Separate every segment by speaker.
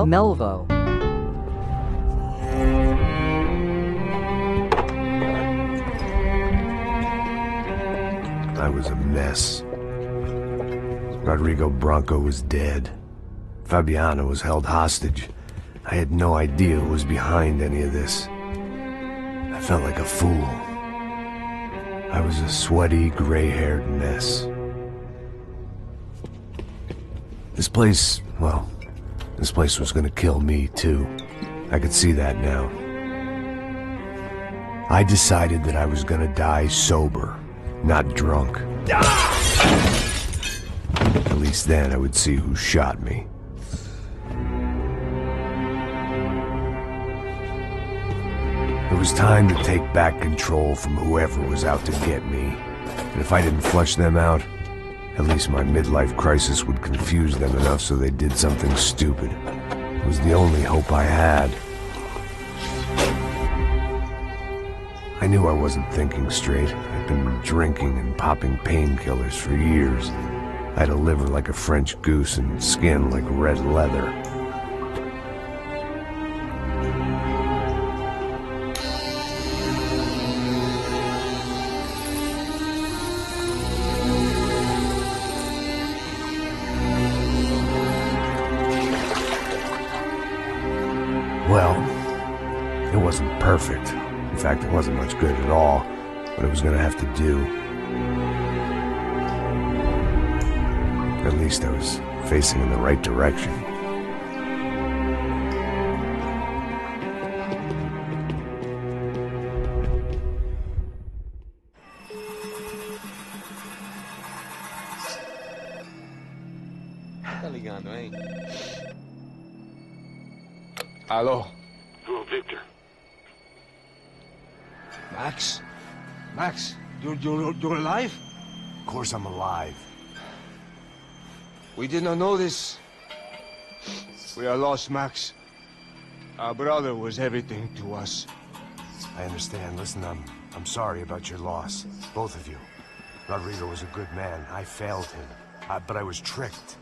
Speaker 1: Melvo.
Speaker 2: I was a mess. Rodrigo Branco was dead. Fabiana was held hostage. I had no idea who was behind any of this. I felt like a fool. I was a sweaty, gray-haired mess. This place, well, this place was gonna kill me, too. I could see that now. I decided that I was gonna die sober, not drunk. At least then I would see who shot me. It was time to take back control from whoever was out to get me. And if I didn't flush them out, at least my midlife crisis would confuse them enough so they did something stupid. It was the only hope I had. I knew I wasn't thinking straight. I'd been drinking and popping painkillers for years. I had a liver like a French goose and skin like red leather. Well, it wasn't perfect. In fact, it wasn't much good at all, but it was gonna have to do. At least I was facing in the right direction.
Speaker 3: Tá ligando, hein? Alô?
Speaker 4: Hello, Victor.
Speaker 3: Max? Max, you're alive?
Speaker 2: Of course I'm alive.
Speaker 3: We did not know this. We are lost, Max. Our brother was everything to us.
Speaker 2: I understand. Listen, I'm sorry about your loss. Both of you. Rodrigo was a good man. I failed him. But I was tricked.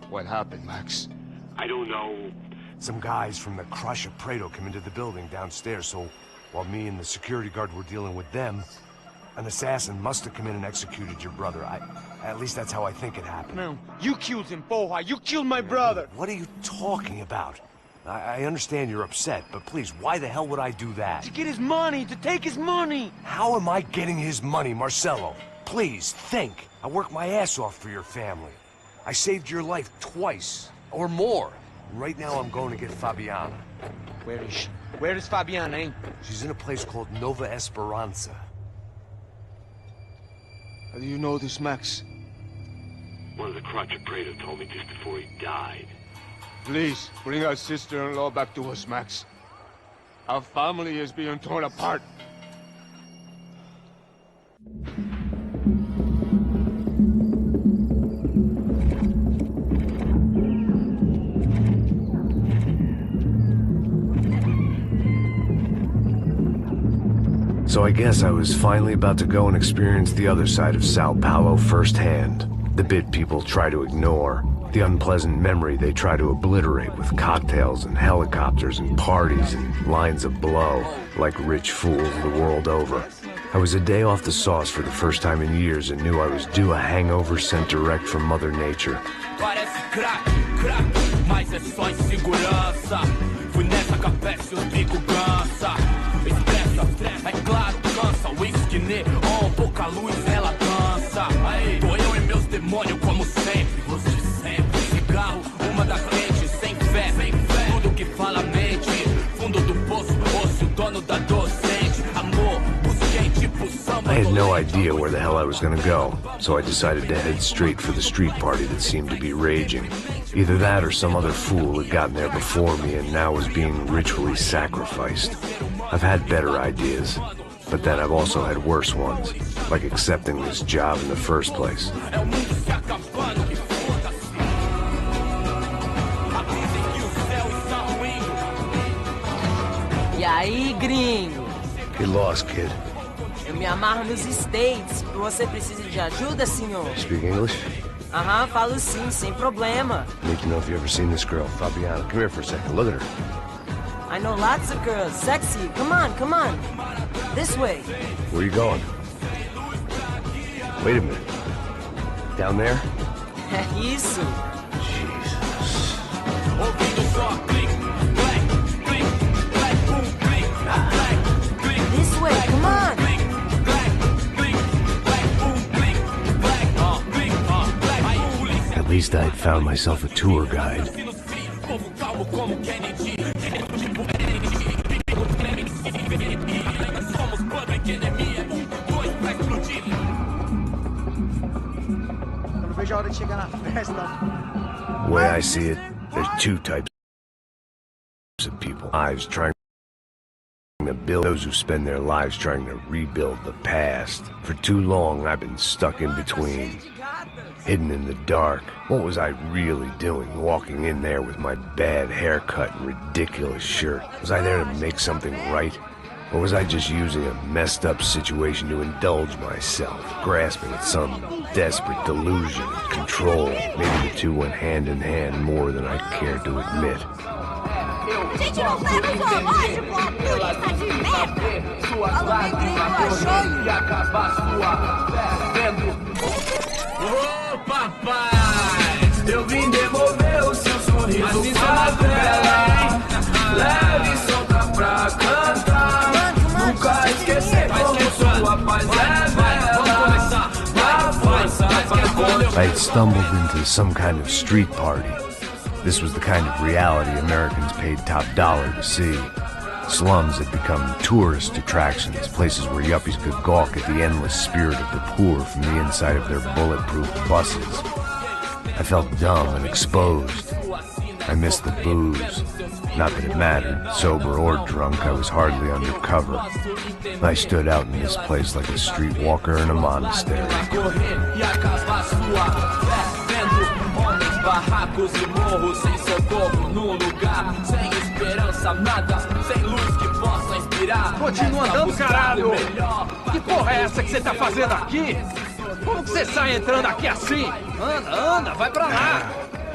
Speaker 3: What happened, Max?
Speaker 4: I don't know.
Speaker 2: Some guys from the Crush of Prado came into the building downstairs, so while me and the security guard were dealing with them, an assassin must have come in and executed your brother. At least that's how I think it happened.
Speaker 5: No, you killed him, Porra. You killed my brother.
Speaker 2: What are you talking about? I understand you're upset, but please, why the hell would I do that?
Speaker 5: To get his money, to take his money.
Speaker 2: How am I getting his money, Marcelo? Please, think. I worked my ass off for your family. I saved your life twice, or more. Right now I'm going to get Fabiana.
Speaker 5: Where is she? Where is Fabiana, eh?
Speaker 2: She's in a place called Nova Esperanza.
Speaker 3: How do you know this, Max?
Speaker 4: One of the Crotch of Prado told me just before he died.
Speaker 3: Please, bring our sister-in-law back to us, Max. Our family is being torn apart.
Speaker 2: So I guess I was finally about to go and experience the other side of Sao Paulo firsthand. The bit people try to ignore. The unpleasant memory they try to obliterate with cocktails and helicopters and parties and lines of blow, like rich fools the world over. I was a day off the sauce for the first time in years and knew I was due a hangover sent direct from Mother Nature.
Speaker 6: Parece crack, mas é só insegurança. Fui nessa capeste, o bico cansa. Estressa, é claro, cansa. Whisky, neon, pouca luz, ela dança. Aí, tô eu e meus demônios como sempre. Luz de sempre, cigarro, uma da frente. Sem fé, tudo que fala mente. Fundo do poço, osso, o dono da docente. Amor, busquei tipo samba.
Speaker 2: I had no idea where the hell I was gonna go, so I decided to head straight for the street party that seemed to be raging. Either that or some other fool had gotten there before me and now was being ritually sacrificed. I've had better ideas, but then I've also had worse ones, like accepting this job in the first place.
Speaker 1: E aí, gringo?
Speaker 2: Get lost, kid.
Speaker 1: Eu me amarro nos States. Você precisa de ajuda, senhor?
Speaker 2: Speak English?
Speaker 1: Aham, falo sim, sem problema.
Speaker 2: Need to know if you ever seen this girl, Fabiana. Come here for a second. Look at her.
Speaker 1: I know lots of girls. Sexy. Come on, come on. This way.
Speaker 2: Where you going? Wait a minute. Down there?
Speaker 1: Isso.
Speaker 2: Jesus.
Speaker 1: This way, come on.
Speaker 2: At least I'd found myself a tour guide. The way I see it, there's two types of people. Lives trying to build, those who spend their lives trying to rebuild the past. For too long, I've been stuck in between, hidden in the dark. What was I really doing, walking in there with my bad haircut and ridiculous shirt? Was I there to make something right? Or was I just using a messed up situation to indulge myself, grasping at some desperate delusion of control? Maybe the two went hand in hand more than I cared to admit.
Speaker 7: Gente, não leva o zoológico, ó, turista de merda! Alô, negrinho, achou?
Speaker 6: Ô, papai, eu vim devolver o seu sorriso pra tela. Leve e solta pra cantar. Nunca esquecer como sua paz é bela.
Speaker 2: I had stumbled into some kind of street party. This was the kind of reality Americans paid top dollar to see. Slums had become tourist attractions, places where yuppies could gawk at the endless spirit of the poor from the inside of their bulletproof buses. I felt dumb and exposed. I missed the booze. Not that it mattered, sober or drunk, I was hardly undercover. I stood out in this place like a streetwalker in a monastery.
Speaker 6: Barracos e morros sem socorro num lugar sem esperança, nada, sem luz que possa inspirar.
Speaker 5: Continua andando, caralho! Que porra é essa que você tá fazendo aqui? Como que você sai entrando aqui assim? Anda, anda, vai pra lá!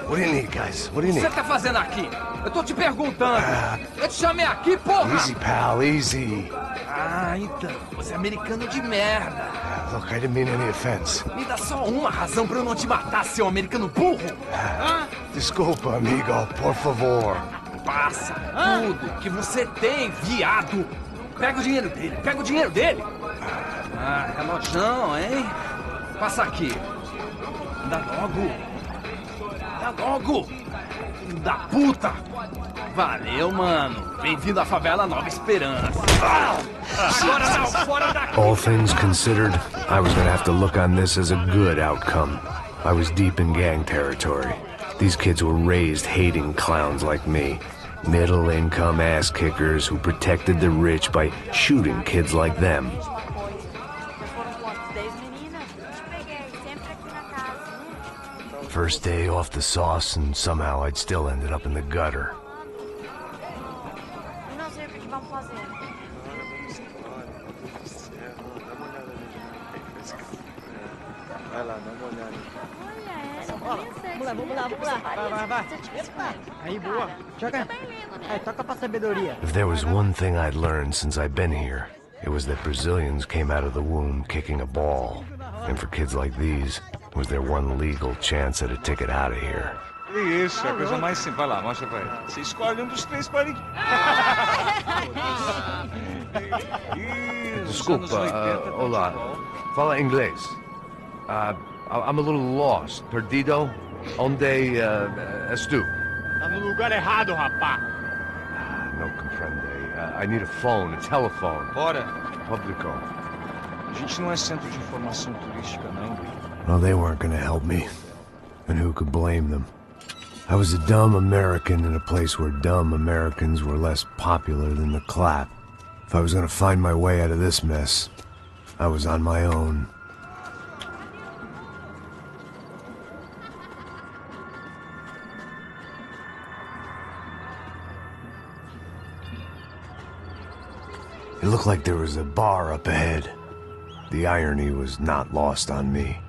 Speaker 2: What do you need, guys? What do you
Speaker 5: O que
Speaker 2: need?
Speaker 5: você tá fazendo aqui? Eu tô te perguntando! Eu te chamei aqui, porra!
Speaker 2: Easy, pal, easy.
Speaker 5: Ah, então, você é americano de merda!
Speaker 2: Look, I didn't mean any offense.
Speaker 5: Me dá só uma razão pra eu não te matar, seu americano burro!
Speaker 2: Desculpa, amigo, por favor.
Speaker 5: Passa tudo que você tem, viado! Pega o dinheiro dele, pega o dinheiro dele! Ah, relojão, hein? Passa aqui. Dá logo! Dá logo! Filho da puta! Valeu, mano! Bem-vindo à favela Nova Esperança! Agora não, fora daqui!
Speaker 2: All things considered, I was gonna have to look on this as a good outcome. I was deep in gang territory. These kids were raised hating clowns like me. Middle-income ass-kickers who protected the rich by shooting kids like them. First day off the sauce, and somehow I'd still ended up in the gutter.
Speaker 7: Não sei o que vamos fazer.
Speaker 3: Vai lá, dá uma olhada.
Speaker 7: Vamos lá. Vai.
Speaker 8: Aí, boa. Joga. Aí, toca pra sabedoria.
Speaker 2: If there was one thing I'd learned since I'd been here, it was that Brazilians came out of the womb kicking a ball. And for kids like these, was their one legal chance at a ticket out of here.
Speaker 3: Isso, é a coisa mais simples. Vai lá, mostra pra ele. Você escolhe um dos três para
Speaker 2: Desculpa, olá. Fala inglês. I'm a little lost. Perdido? Onde és tu?
Speaker 5: Tá no lugar errado, rapá!
Speaker 2: No comprende. I need a phone, a telephone.
Speaker 3: Bora.
Speaker 2: Publico.
Speaker 3: A gente não é centro de informação turística, não.
Speaker 2: Well, they weren't gonna help me. And who could blame them? I was a dumb American in a place where dumb Americans were less popular than the clap. If I was gonna find my way out of this mess, I was on my own. It looked like there was a bar up ahead. The irony was not lost on me.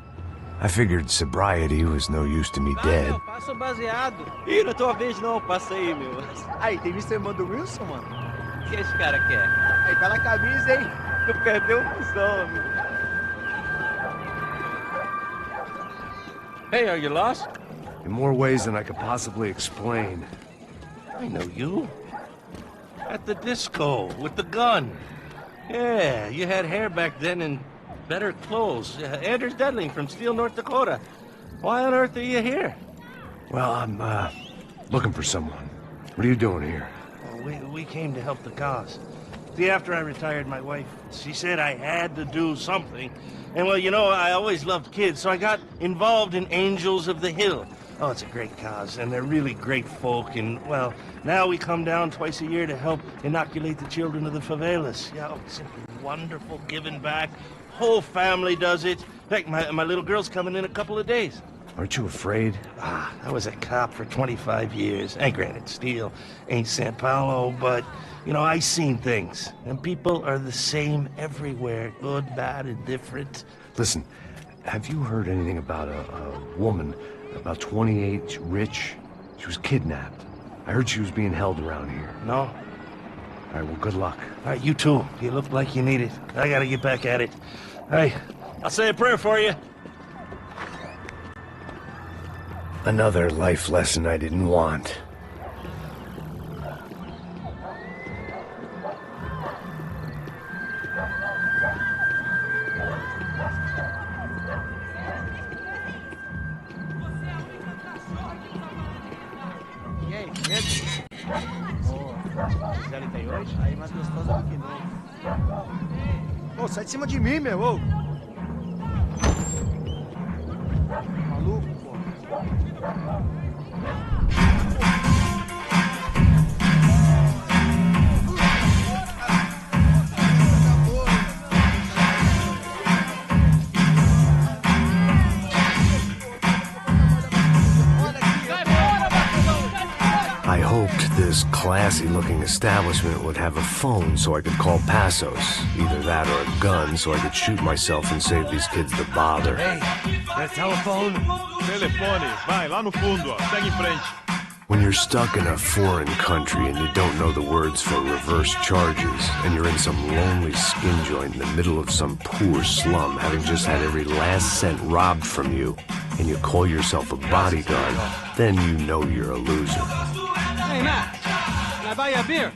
Speaker 2: I figured sobriety was no use to me dead.
Speaker 8: Meu, passa o baseado. Ih, não é tua vez não, passa aí, meu. Aí, tem visto a irmã do Wilson, mano? O que esse cara quer? Aí, tá na camisa, hein? Tu perdeu o busão, amigo.
Speaker 9: Hey, are you lost?
Speaker 2: In more ways than I could possibly explain.
Speaker 9: I know you. At the disco, with the gun. Yeah, you had hair back then and better clothes. Anders Dedling from Steele, North Dakota. Why on earth are you here?
Speaker 2: Well, I'm, looking for someone. What are you doing here?
Speaker 9: Well, we came to help the cause. See, after I retired, my wife, she said I had to do something. And, well, you know, I always loved kids, so I got involved in Angels of the Hill. Oh, it's a great cause, and they're really great folk, and, well, now we come down twice a year to help inoculate the children of the favelas. Yeah, oh, it's simply wonderful, giving back. Whole family does it. In fact, my little girl's coming in a couple of days.
Speaker 2: Aren't you afraid?
Speaker 9: I was a cop for 25 years. And granted, Steele ain't San Paulo, but, you know, I seen things. And people are the same everywhere. Good, bad, and different.
Speaker 2: Listen, have you heard anything about a woman, about 28, rich? She was kidnapped. I heard she was being held around here.
Speaker 9: No?
Speaker 2: All right, well, good luck.
Speaker 9: All right, you too. You look like you need it. I gotta get back at it. Hey, I'll say a prayer for you.
Speaker 2: Another life lesson I didn't want.
Speaker 8: E aí, medo? Ô, 038? Aí, mais gostosa do que não. Ô, sai de cima de mim, meu, ô! Maluco, pô.
Speaker 2: I hoped this classy-looking establishment would have a phone so I could call Passos. Either that or a gun so I could shoot myself and save these kids the bother.
Speaker 9: Hey, that telephone?
Speaker 10: Telefone, vai, lá no fundo, ó. Segue em frente.
Speaker 2: When you're stuck in a foreign country and you don't know the words for reverse charges, and you're in some lonely skin joint in the middle of some poor slum, having just had every last cent robbed from you, and you call yourself a bodyguard, then you know you're a loser.
Speaker 8: Hey, Matt, can I buy you a beer?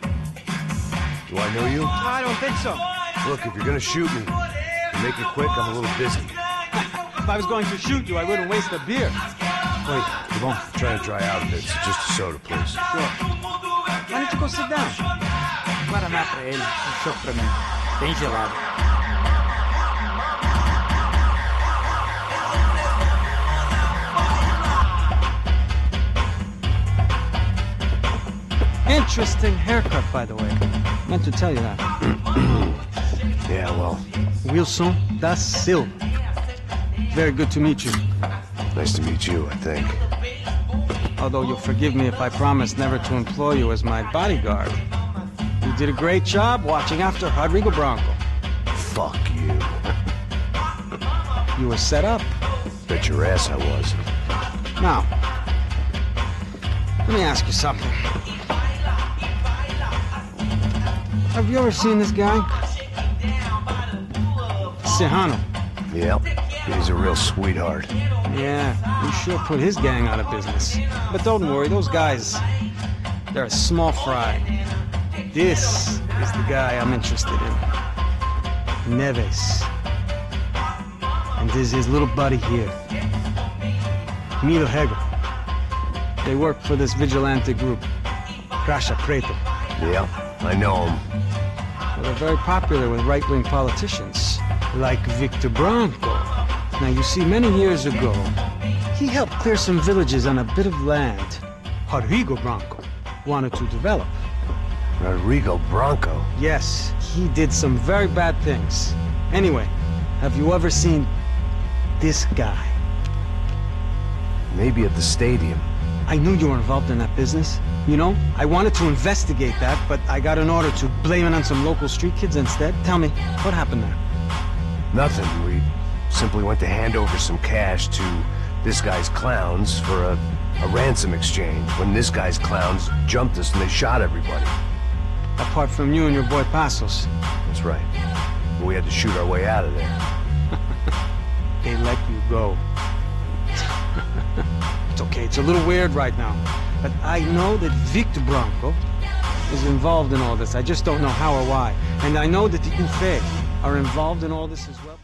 Speaker 2: Do I know you?
Speaker 8: I don't think so.
Speaker 2: Look, if you're gonna shoot me, to make it quick, I'm a little busy.
Speaker 8: If I was going to shoot you, I wouldn't waste a beer.
Speaker 2: Wait, come on. I'm trying to dry out a bit, so just a soda, please.
Speaker 8: Sure. Why don't you go sit down? Guaraná pra ele, chopp pra mim. Bem gelado. Interesting haircut, by the way. Meant to tell you that.
Speaker 2: Yeah, well,
Speaker 8: Wilson da Silva. Very good to meet you.
Speaker 2: nice to meet you, I think.
Speaker 8: Although you'll forgive me if I promise never to employ you as my bodyguard. You did a great job watching after Rodrigo Branco.
Speaker 2: Fuck you.
Speaker 8: You were set up.
Speaker 2: Bet your ass I was.
Speaker 8: Now, let me ask you something. Have you ever seen this guy? Serrano.
Speaker 2: Yep, he's a real sweetheart.
Speaker 8: Yeah, he sure put his gang out of business. But don't worry, those guys, they're a small fry. This is the guy I'm interested in. Neves. And this is his little buddy here. Milo Hegel. They work for this vigilante group, Crasha Preto.
Speaker 2: Yeah, I know him.
Speaker 8: Well, they're very popular with right-wing politicians, like Victor Branco. Now, you see, many years ago, he helped clear some villages on a bit of land Rodrigo Branco wanted to develop.
Speaker 2: Rodrigo Branco?
Speaker 8: Yes, he did some very bad things. Anyway, have you ever seen this guy?
Speaker 2: Maybe at the stadium.
Speaker 8: I knew you were involved in that business. You know, I wanted to investigate that, but I got an order to blame it on some local street kids instead. Tell me, what happened there?
Speaker 2: Nothing. We simply went to hand over some cash to this guy's clowns for a ransom exchange when this guy's clowns jumped us and they shot everybody.
Speaker 8: Apart from you and your boy Passos.
Speaker 2: That's right. We had to shoot our way out of there.
Speaker 8: They let you go. It's okay, it's a little weird right now. But I know that Victor Branco is involved in all this. I just don't know how or why. And I know that the UFE are involved in all this as well.